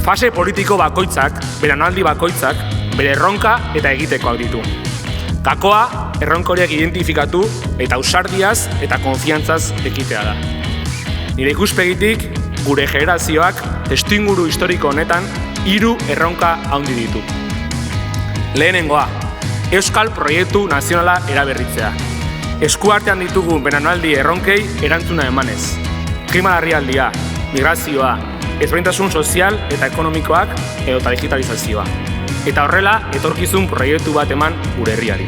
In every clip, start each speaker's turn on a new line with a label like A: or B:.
A: Fase politiko bakoitzak, belaunaldi bakoitzak, bere erronka eta egitekoak ditu. Gakoa, erronka horiek identifikatu eta ausardiaz eta konfiantzaz ekitea da. Nire ikuspegitik, gure generazioak testuinguru historiko honetan 3 erronka handi ditu. Lehenengoa, Euskal Proiektu Nazionala eraberritzea. Eskuartean ditugu belaunaldi erronkei erantzuna emanez. Klima larrialdia, migrazioa, ezberdintasun sozial eta ekonomikoak edota digitalizazioa. Eta horrela, etorkizun proiektu bat eman gure herriari.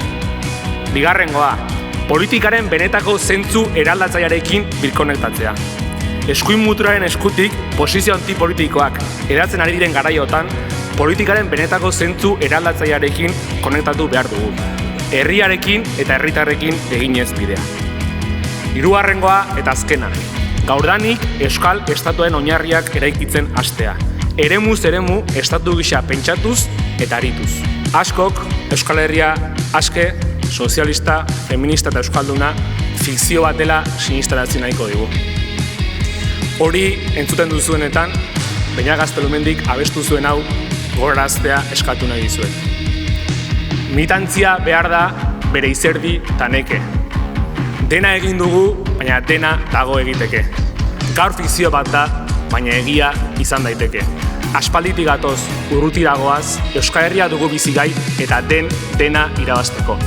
A: Bigarrengoa, politikaren benetako zentzu eraldatzailearekin birkonektatzea. Eskuin muturaren eskutik posizio antipolitikoak eratzen ari diren garaiotan, politikaren benetako zentzu eraldatzailearekin konektatu behar dugu. Herriarekin eta herritarrekin eginez bidea. Hirugarrengoa eta azkena. Gaurdanik Euskal Estatuen oinarriak eraikitzen hastea. Eremuz eremu estatu gisa pentsatuz eta arituz. Askok Euskal Herria aske, sozialista, feminista eta euskalduna fikzio bat dela sinistarazi nahiko digu. Hori entzuten duzuenetan, Beñat Gaztelumendik abestu zuen hau gogoraraztea eskatu nahi dizuet. Militantzia behar da bere izerdi eta neke. Dena egin dugu, baina dena dago egiteke. Gaur fikzio bat da, baina egia izan daiteke. Aspalditik gatoz, urruti dagoaz, Euskal Herria dugu bizigai eta dena irabazteko.